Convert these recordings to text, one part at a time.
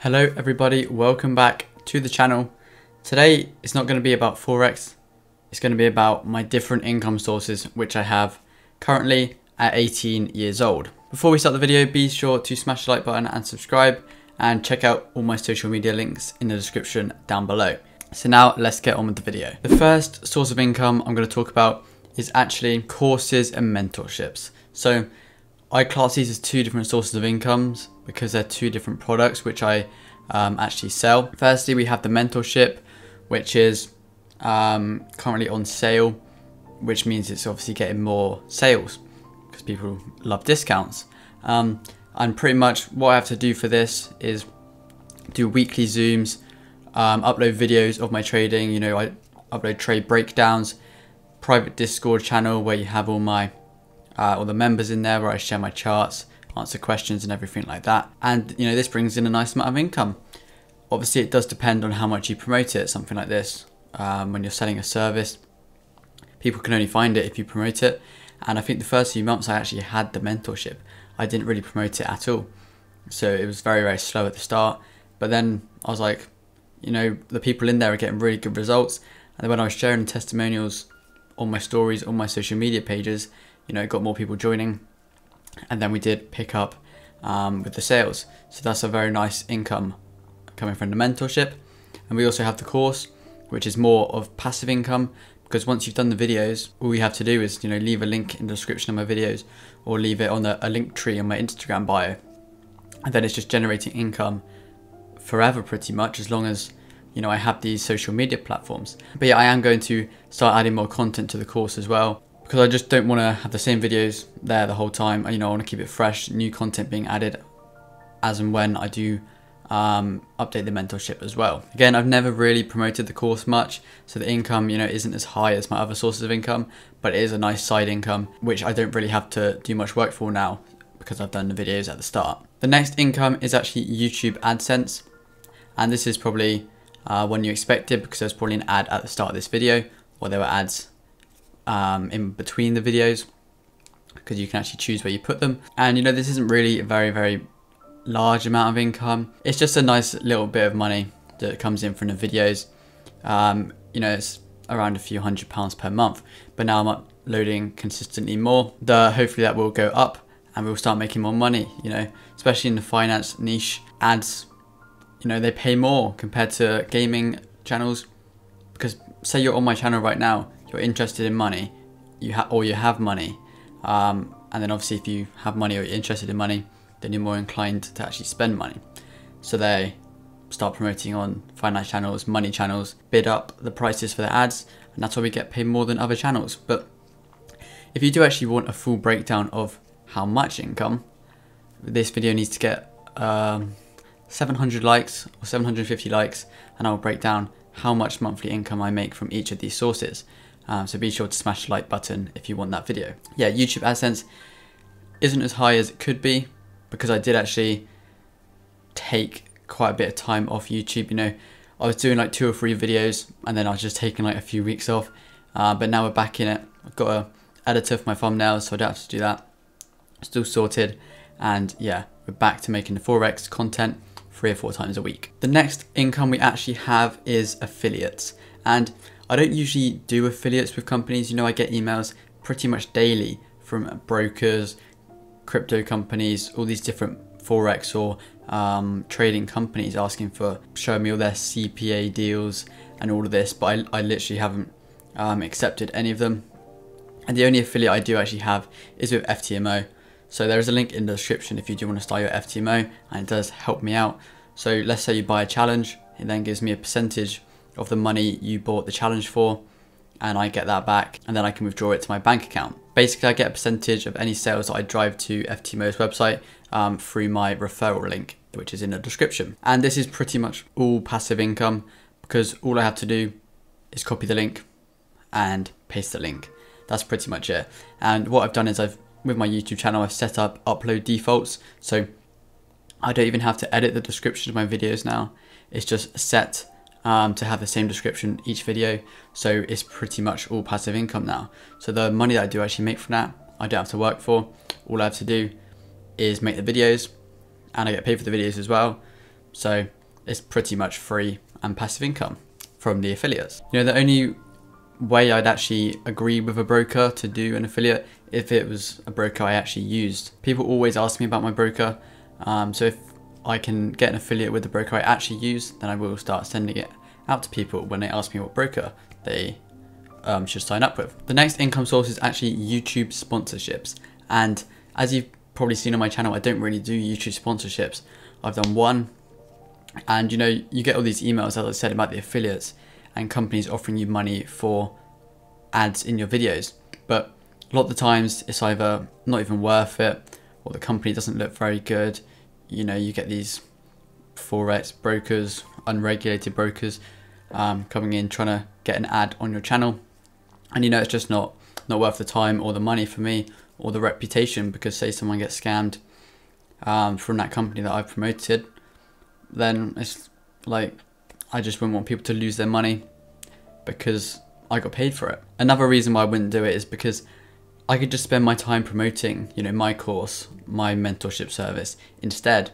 Hello everybody, welcome back to the channel. Today it's not going to be about Forex, it's going to be about my different income sources which I have currently at 18 years old. Before we start the video, be sure to smash the like button and subscribe, and check out all my social media links in the description down below. So now let's get on with the video. The first source of income I'm going to talk about is actually courses and mentorships. So I class these as two different sources of incomes because they're two different products which I actually sell. Firstly, we have the mentorship, which is currently on sale, which means it's obviously getting more sales because people love discounts. And pretty much what I have to do for this is do weekly Zooms, upload videos of my trading. You know, I upload trade breakdowns, private Discord channel where you have all my all the members in there where I share my charts, answer questions and everything like that. And you know, this brings in a nice amount of income. Obviously it does depend on how much you promote it. Something like this, when you're selling a service, people can only find it if you promote it. And I think the first few months I actually had the mentorship, I didn't really promote it at all. So it was very, very slow at the start. But then I was like, you know, the people in there are getting really good results. And then when I was sharing testimonials on my stories, on my social media pages, you know, it got more people joining, and then we did pick up with the sales. So that's a very nice income coming from the mentorship. And we also have the course, which is more of passive income, because once you've done the videos, all you have to do is, you know, leave a link in the description of my videos or leave it on a link tree on my Instagram bio, and then it's just generating income forever pretty much, as long as, you know, I have these social media platforms. But yeah, I am going to start adding more content to the course as well, because I just don't want to have the same videos there the whole time. You know, I want to keep it fresh, new content being added as and when I do update the mentorship as well. Again, I've never really promoted the course much, so the income, you know, isn't as high as my other sources of income, but it is a nice side income, which I don't really have to do much work for now because I've done the videos at the start. The next income is actually YouTube AdSense, and this is probably one you expected, because there's probably an ad at the start of this video, or there were ads in between the videos, because you can actually choose where you put them. And you know, this isn't really a very, very large amount of income. It's just a nice little bit of money that comes in from the videos. You know, it's around a few £100 per month, but now I'm uploading consistently more. Hopefully that will go up and we'll start making more money, you know, especially in the finance niche. Ads, you know, they pay more compared to gaming channels, because say you're on my channel right now, you're interested in money, you have money, and then obviously if you have money or you're interested in money, then you're more inclined to actually spend money. So they start promoting on finance channels, money channels, bid up the prices for the ads, and that's why we get paid more than other channels. But if you do actually want a full breakdown of how much income, this video needs to get 700 likes or 750 likes, and I'll break down how much monthly income I make from each of these sources. So be sure to smash the like button if you want that video. Yeah, YouTube AdSense isn't as high as it could be, because I did actually take quite a bit of time off YouTube. You know, I was doing like 2 or 3 videos and then I was just taking like a few weeks off. But now we're back in it. I've got an editor for my thumbnails, so I don't have to do that. Still sorted. And yeah, we're back to making the Forex content 3 or 4 times a week. The next income we actually have is affiliates. And I don't usually do affiliates with companies. You know, I get emails pretty much daily from brokers, crypto companies, all these different Forex or trading companies asking for showing me all their CPA deals and all of this, but I literally haven't accepted any of them. And the only affiliate I do actually have is with FTMO. So there is a link in the description if you do want to start your FTMO, and it does help me out. So let's say you buy a challenge, it then gives me a percentage of the money you bought the challenge for, and I get that back, and then I can withdraw it to my bank account. Basically, I get a percentage of any sales that I drive to FTMO's website through my referral link, which is in the description. And this is pretty much all passive income, because all I have to do is copy the link and paste the link. That's pretty much it. And what I've done is with my YouTube channel, I've set up upload defaults, so I don't even have to edit the description of my videos now. It's just set to have the same description each video, so it's pretty much all passive income now. So the money that I do actually make from that, I don't have to work for. All I have to do is make the videos, and I get paid for the videos as well. So it's pretty much free and passive income from the affiliates. You know, the only way I'd actually agree with a broker to do an affiliate if it was a broker I actually used. People always ask me about my broker, so if I can get an affiliate with the broker I actually use, then I will start sending it out to people when they ask me what broker they should sign up with. The next income source is actually YouTube sponsorships, and as you've probably seen on my channel, I don't really do YouTube sponsorships. I've done one, and you know, you get all these emails, as I said, about the affiliates and companies offering you money for ads in your videos, but a lot of the times it's either not even worth it, or the company doesn't look very good. You know, you get these Forex brokers, unregulated brokers, coming in trying to get an ad on your channel, and you know, it's just not worth the time or the money for me, or the reputation, because say someone gets scammed from that company that I've promoted, then it's like, I just wouldn't want people to lose their money because I got paid for it. Another reason why I wouldn't do it is because I could just spend my time promoting, you know, my course, my mentorship service instead,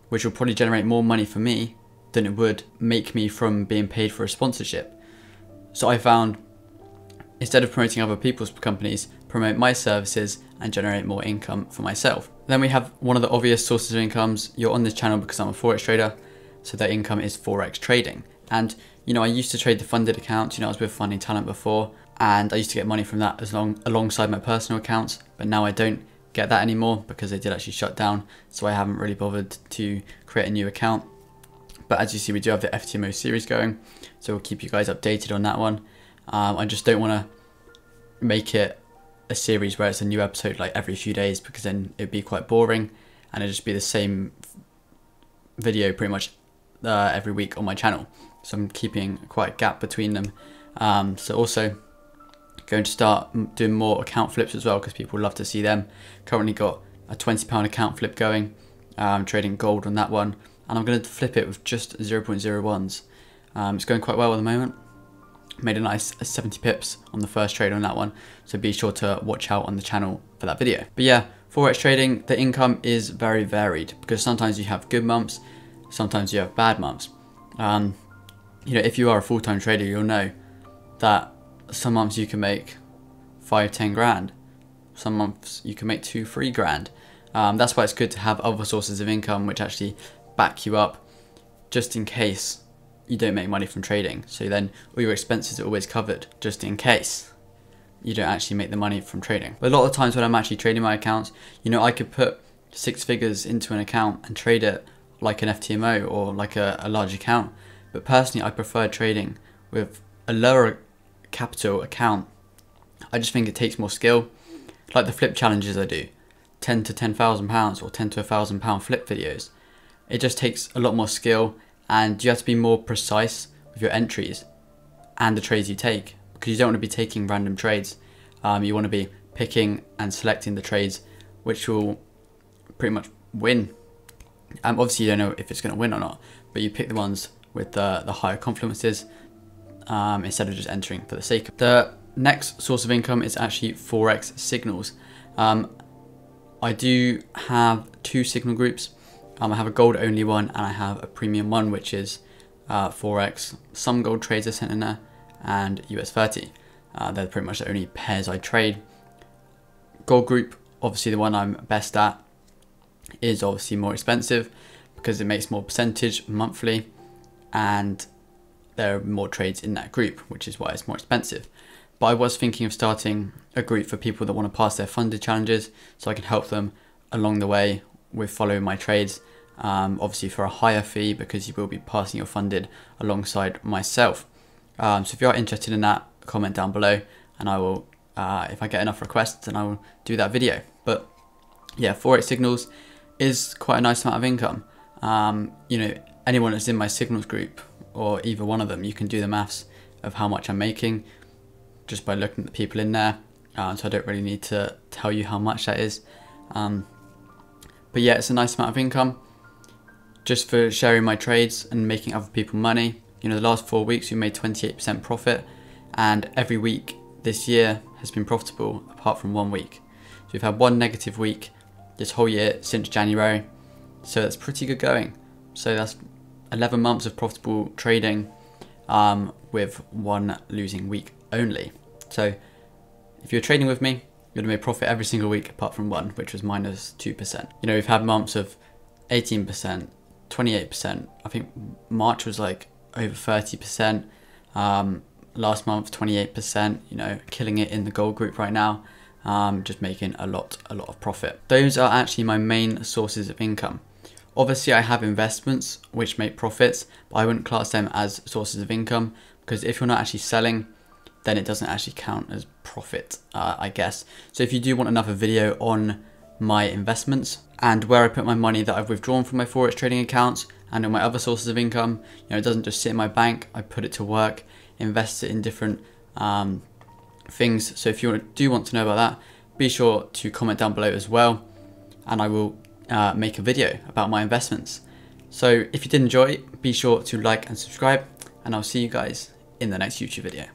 which will probably generate more money for me than it would make me from being paid for a sponsorship. So I found, instead of promoting other people's companies, promote my services and generate more income for myself. Then we have one of the obvious sources of incomes. You're on this channel because I'm a Forex trader, so that income is Forex trading. And you know, I used to trade the funded accounts. You know, I was with Funding Talent before, and I used to get money from that alongside my personal accounts, but now I don't get that anymore because they did actually shut down, so I haven't really bothered to create a new account. But as you see, we do have the FTMO series going, so we'll keep you guys updated on that one. I just don't want to make it a series where it's a new episode like every few days, because then it'd be quite boring and it'd just be the same video pretty much every week on my channel. So I'm keeping quite a gap between them. So also going to start doing more account flips as well, because people love to see them. Currently got a £20 account flip going, trading gold on that one, and I'm going to flip it with just 0.01s. It's going quite well at the moment. Made a nice 70 pips on the first trade on that one, so be sure to watch out on the channel for that video. But yeah, Forex trading, the income is very varied, because sometimes you have good months, sometimes you have bad months. You know, if you are a full-time trader, you'll know that some months you can make 5-10 grand, some months you can make 2-3 grand. That's why it's good to have other sources of income which actually back you up, just in case you don't make money from trading. So then all your expenses are always covered, just in case you don't actually make the money from trading. But a lot of times when I'm actually trading my accounts, you know, I could put 6 figures into an account and trade it like an FTMO or like a large account. But personally, I prefer trading with a lower capital account. I just think it takes more skill. Like the flip challenges I do, £10 to £10,000 or £10 to £1,000 flip videos. It just takes a lot more skill, and you have to be more precise with your entries and the trades you take, because you don't want to be taking random trades. You want to be picking and selecting the trades which will pretty much win. Obviously you don't know if it's going to win or not, but you pick the ones with the higher confluences instead of just entering for the sake of it. The next source of income is actually Forex signals. I do have 2 signal groups. I have a gold only one and I have a premium one, which is Forex. Some gold trades are sent in there, and US 30. They're pretty much the only pairs I trade. Gold group, obviously the one I'm best at, is obviously more expensive because it makes more percentage monthly, and there are more trades in that group, which is why it's more expensive. But I was thinking of starting a group for people that want to pass their funded challenges, so I can help them along the way with following my trades, obviously for a higher fee, because you will be passing your funded alongside myself. So if you are interested in that, comment down below, and I will, if I get enough requests, then I will do that video. But yeah, Forex signals is quite a nice amount of income. You know, anyone that's in my signals group, or either one of them, you can do the maths of how much I'm making just by looking at the people in there. So I don't really need to tell you how much that is. But yeah, it's a nice amount of income just for sharing my trades and making other people money. You know, the last 4 weeks we made 28% profit, and every week this year has been profitable apart from 1 week. So we've had 1 negative week this whole year since January. So that's pretty good going. So that's 11 months of profitable trading with one losing week only. So if you're trading with me, you're gonna make profit every single week apart from one, which was -2%. You know, we've had months of 18%, 28%. I think March was like over 30%. Last month, 28%, you know, killing it in the gold group right now. Just making a lot of profit. Those are actually my main sources of income. Obviously I have investments which make profits, but I wouldn't class them as sources of income, because if you're not actually selling, then it doesn't actually count as profit, I guess. So if you do want another video on my investments and where I put my money that I've withdrawn from my Forex trading accounts and on my other sources of income, you know, it doesn't just sit in my bank, I put it to work, invest it in different things. So if you do want to know about that, be sure to comment down below as well, and I will make a video about my investments. So if you did enjoy, be sure to like and subscribe, and I'll see you guys in the next YouTube video.